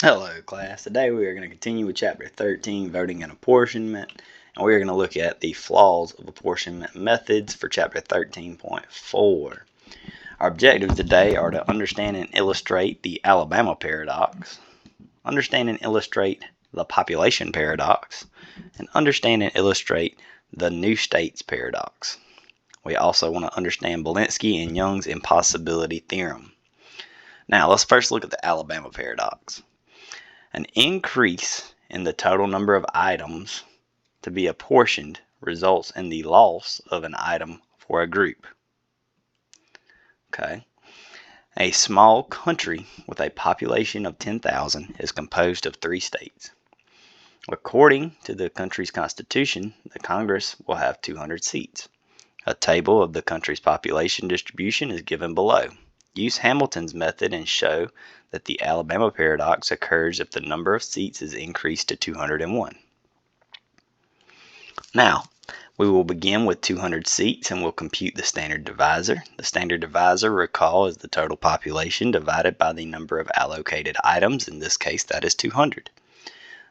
Hello class, today we are going to continue with chapter 13, voting and apportionment, and we are going to look at the flaws of apportionment methods for chapter 13.4. Our objectives today are to understand and illustrate the Alabama paradox, understand and illustrate the population paradox, and understand and illustrate the new states paradox. We also want to understand Belinsky and Young's impossibility theorem. Now let's first look at the Alabama paradox. An increase in the total number of items to be apportioned results in the loss of an item for a group. Okay. A small country with a population of 10,000 is composed of 3 states. According to the country's constitution, the Congress will have 200 seats. A table of the country's population distribution is given below. Use Hamilton's method and show that the Alabama paradox occurs if the number of seats is increased to 201. Now, we will begin with 200 seats and we'll compute the standard divisor. The standard divisor, recall, is the total population divided by the number of allocated items. In this case, that is 200.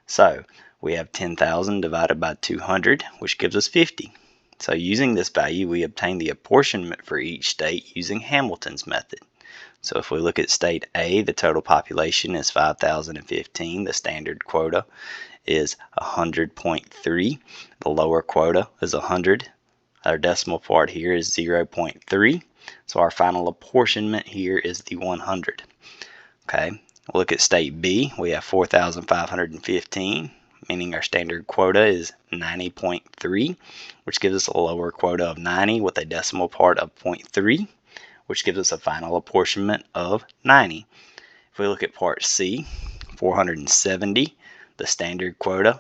So, we have 10,000 divided by 200, which gives us 50. So using this value, we obtain the apportionment for each state using Hamilton's method. So if we look at state A, the total population is 5,015. The standard quota is 100.3. The lower quota is 100. Our decimal part here is 0.3. So our final apportionment here is the 100. Okay, we'll look at state B. We have 4,515. Meaning our standard quota is 90.3, which gives us a lower quota of 90 with a decimal part of 0.3, which gives us a final apportionment of 90. If we look at part C, 470, the standard quota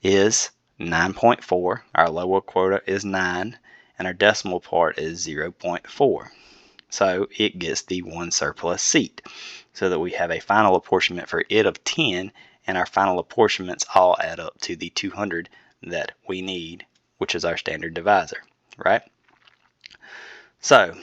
is 9.4, our lower quota is 9, and our decimal part is 0.4. So it gets the 1 surplus seat, so that we have a final apportionment for it of 10, and our final apportionments all add up to the 200 that we need, which is our standard divisor, right? So,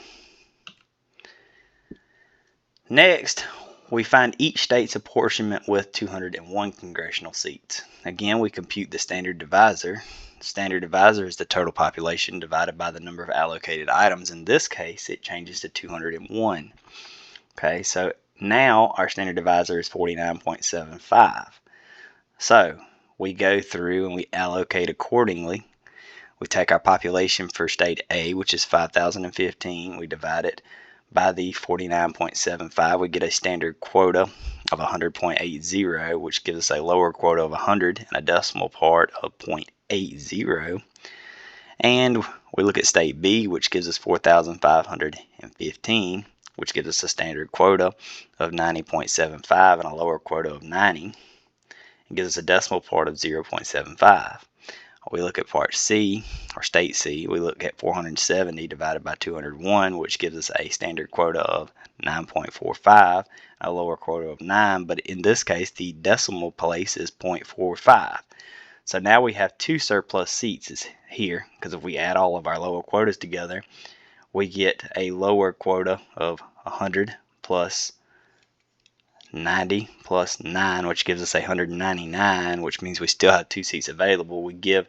next, we find each state's apportionment with 201 congressional seats. Again, we compute the standard divisor. The standard divisor is the total population divided by the number of allocated items. In this case, it changes to 201. Okay, so now our standard divisor is 49.75. So we go through and we allocate accordingly. We take our population for state A, which is 5,015. We divide it by the 49.75. We get a standard quota of 100.80, which gives us a lower quota of 100 and a decimal part of 0.80. And we look at state B, which gives us 4,515, which gives us a standard quota of 90.75 and a lower quota of 90. It gives us a decimal part of 0.75. We look at part C, or state C, we look at 470 divided by 201, which gives us a standard quota of 9.45, a lower quota of 9, but in this case the decimal place is 0.45. So now we have 2 surplus seats here, because if we add all of our lower quotas together, we get a lower quota of 100 plus 90 plus 9, which gives us 199, which means we still have 2 seats available. We give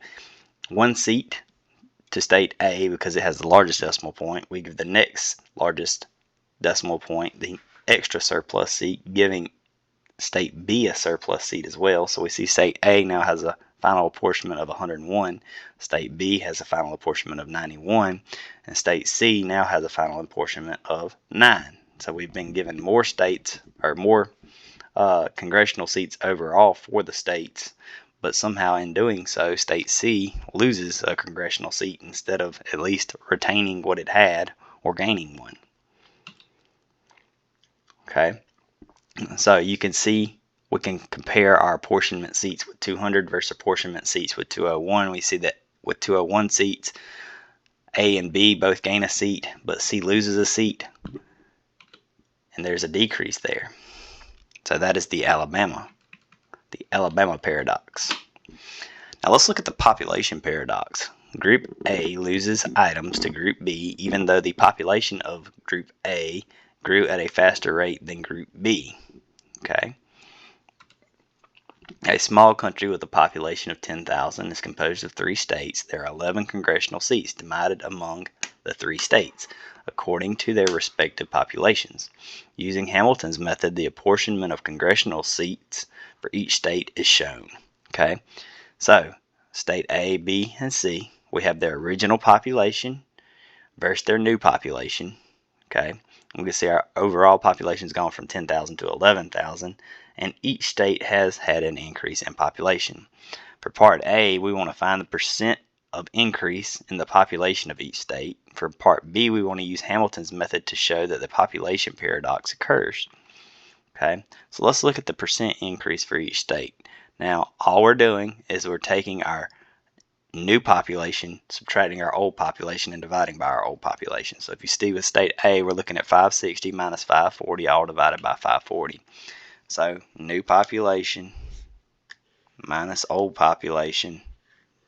1 seat to state A because it has the largest decimal point. We give the next largest decimal point the extra surplus seat, giving state B a surplus seat as well. So we see state A now has a final apportionment of 101, state B has a final apportionment of 91, and state C now has a final apportionment of 9. So we've been given more states, or more congressional seats overall for the states, but somehow in doing so, state C loses a congressional seat instead of at least retaining what it had or gaining one. Okay, so you can see we can compare our apportionment seats with 200 versus apportionment seats with 201. We see that with 201 seats, A and B both gain a seat, but C loses a seat, and there's a decrease there. So that is the Alabama paradox. Now let's look at the population paradox. Group A loses items to Group B even though the population of Group A grew at a faster rate than Group B. Okay. A small country with a population of 10,000 is composed of 3 states. There are 11 congressional seats divided among the 3 states according to their respective populations. Using Hamilton's method, the apportionment of congressional seats for each state is shown. Okay, so state A, B, and C, we have their original population versus their new population. Okay, we can see our overall population has gone from 10,000 to 11,000, and each state has had an increase in population. For part A, we want to find the percent of increase in the population of each state. For part B, we want to use Hamilton's method to show that the population paradox occurs. Okay, so let's look at the percent increase for each state. Now, all we're doing is we're taking our new population, subtracting our old population, and dividing by our old population. So if you see with state A, we're looking at 560 minus 540, all divided by 540. So new population minus old population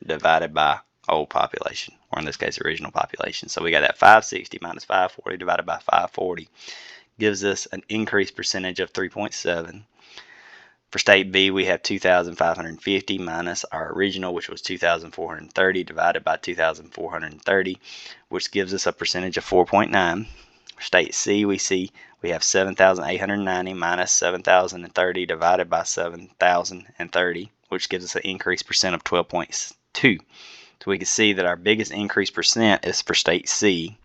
divided by old population, or in this case original population. So we got that 560 minus 540 divided by 540 gives us an increased percentage of 3.7. For state B, we have 2,550 minus our original, which was 2,430, divided by 2,430, which gives us a percentage of 4.9. For state C, we have 7,890 minus 7,030 divided by 7,030, which gives us an increased percent of 12.2. So we can see that our biggest increased percent is for state C,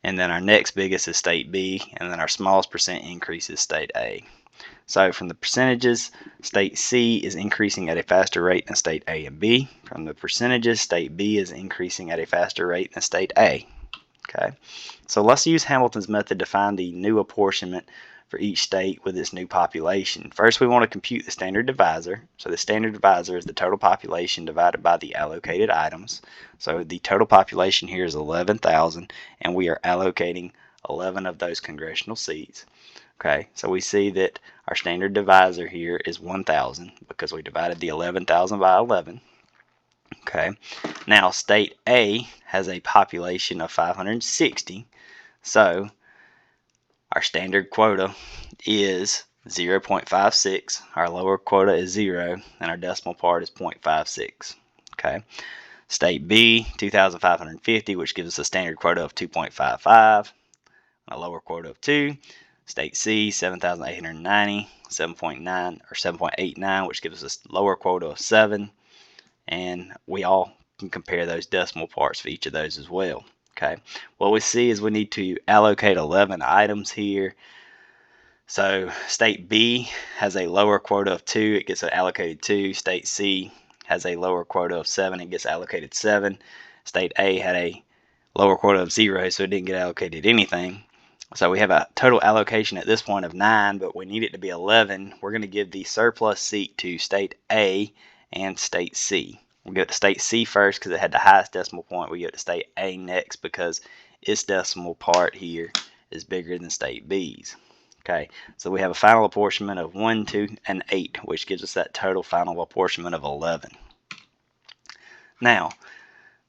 and then our next biggest is state B, and then our smallest percent increase is state A. So from the percentages, state C is increasing at a faster rate than state A and B. From the percentages, state B is increasing at a faster rate than state A. Okay, so let's use Hamilton's method to find the new apportionment for each state with its new population. First, we want to compute the standard divisor. So the standard divisor is the total population divided by the allocated items. So the total population here is 11,000, and we are allocating 11 of those congressional seats. Okay, so we see that our standard divisor here is 1,000 because we divided the 11,000 by 11. Okay, now state A has a population of 560, so our standard quota is 0.56, our lower quota is 0, and our decimal part is 0.56. Okay, state B, 2,550, which gives us a standard quota of 2.55, a lower quota of 2. State C, 7,890, 7.9 or 7.89, which gives us a lower quota of 7. And we all can compare those decimal parts for each of those as well. Okay, what we see is we need to allocate 11 items here. So state B has a lower quota of 2, it gets allocated 2. State C has a lower quota of 7, it gets allocated 7. State A had a lower quota of 0, so it didn't get allocated anything. So we have a total allocation at this point of 9, but we need it to be 11. We're going to give the surplus seat to state A and state C. We'll go to state C first because it had the highest decimal point. We go to state A next because its decimal part here is bigger than state B's. Okay, so we have a final apportionment of 1, 2, and 8, which gives us that total final apportionment of 11. Now,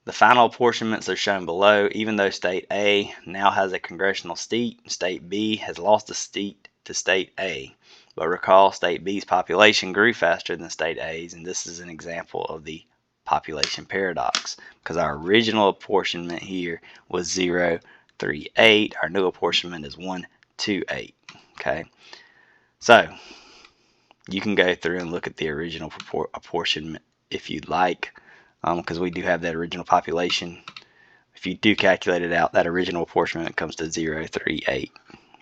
the final apportionments are shown below. Even though state A now has a congressional seat, state B has lost a seat to state A. But recall, state B's population grew faster than state A's, and this is an example of the population paradox, because our original apportionment here was 0.38. Our new apportionment is 1.28. Okay, so you can go through and look at the original apportionment if you'd like, because we do have that original population. If you do calculate it out, that original apportionment comes to 0.38.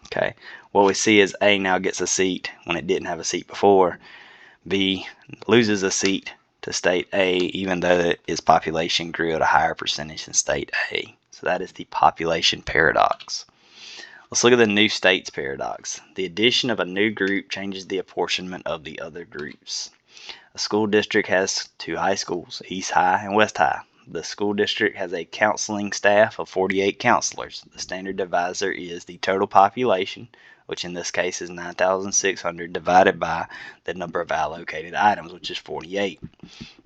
Okay, what we see is A now gets a seat when it didn't have a seat before. B loses a seat to state A even though its population grew at a higher percentage than state A. So that is the population paradox. Let's look at the new states paradox. The addition of a new group changes the apportionment of the other groups. A school district has 2 high schools, East High and West High. The school district has a counseling staff of 48 counselors. The standard divisor is the total population, which in this case is 9,600, divided by the number of allocated items, which is 48.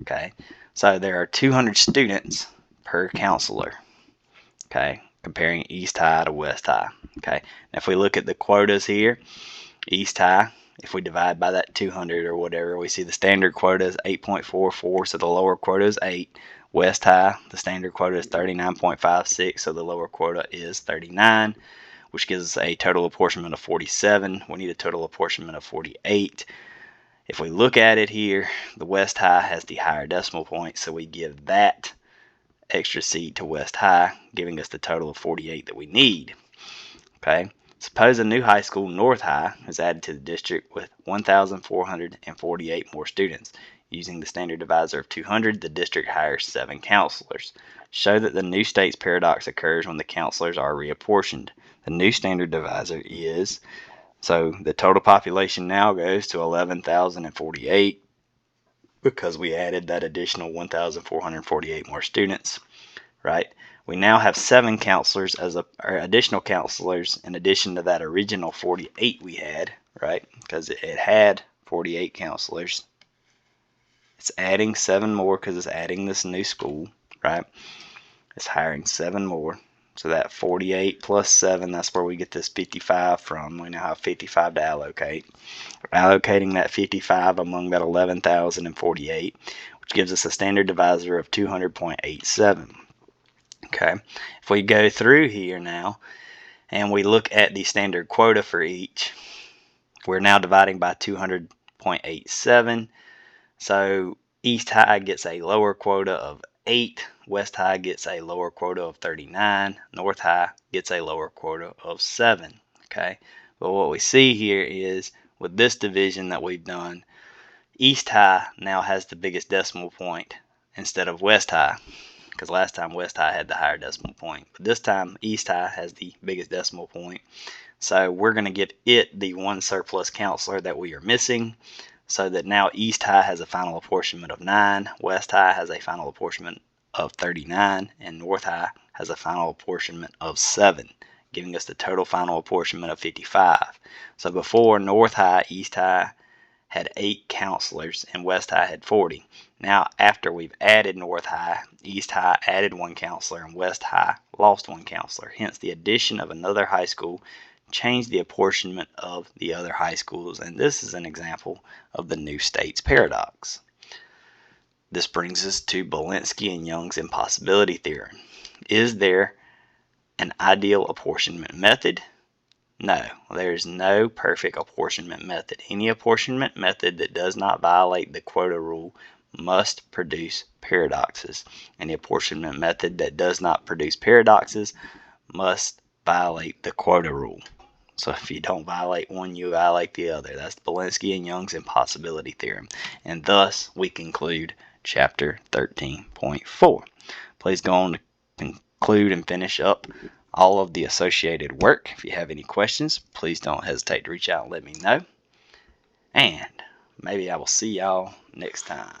Okay, so there are 200 students per counselor. Okay, comparing East High to West High. Okay, now if we look at the quotas here, East High if we divide by that 200 or whatever, we see the standard quota is 8.44, so the lower quota is 8. West High, the standard quota is 39.56, so the lower quota is 39, which gives us a total apportionment of 47. We need a total apportionment of 48. If we look at it here, the West High has the higher decimal point, so we give that extra seat to West High, giving us the total of 48 that we need. Okay, suppose a new high school, North High, is added to the district with 1,448 more students. Using the standard divisor of 200, the district hires 7 counselors. Show that the new state's paradox occurs when the counselors are reapportioned. The new standard divisor is, so the total population now goes to 11,048 because we added that additional 1,448 more students, right? We now have 7 counselors or additional counselors in addition to that original 48 we had, right? Because it had 48 counselors. It's adding 7 more because it's adding this new school, right? It's hiring 7 more. So that 48 plus 7, that's where we get this 55 from. We now have 55 to allocate. We're allocating that 55 among that 11,048, which gives us a standard divisor of 200.87. Okay, if we go through here now and we look at the standard quota for each, we're now dividing by 200.87. So East High gets a lower quota of 8, West High gets a lower quota of 39, North High gets a lower quota of 7. Okay, but what we see here is with this division that we've done, East High now has the biggest decimal point instead of West High, because last time West High had the higher decimal point, but this time East High has the biggest decimal point. So we're going to give it the 1 surplus counselor that we are missing, so that now East High has a final apportionment of 9, West High has a final apportionment of 39, and North High has a final apportionment of 7, giving us the total final apportionment of 55. So before, North High, East High had 8 counselors and West High had 40. Now after we've added North High, East High added 1 counselor and West High lost 1 counselor. Hence the addition of another high school changed the apportionment of the other high schools, and this is an example of the new state's paradox. This brings us to Belinsky and Young's impossibility theorem. Is there an ideal apportionment method? No, there is no perfect apportionment method. Any apportionment method that does not violate the quota rule must produce paradoxes. And the apportionment method that does not produce paradoxes must violate the quota rule. So if you don't violate one, you violate the other. That's Belinsky and Young's impossibility theorem. And thus, we conclude Chapter 13.4. Please go on to conclude and finish up all of the associated work. If you have any questions, please don't hesitate to reach out and let me know. And maybe I will see y'all next time.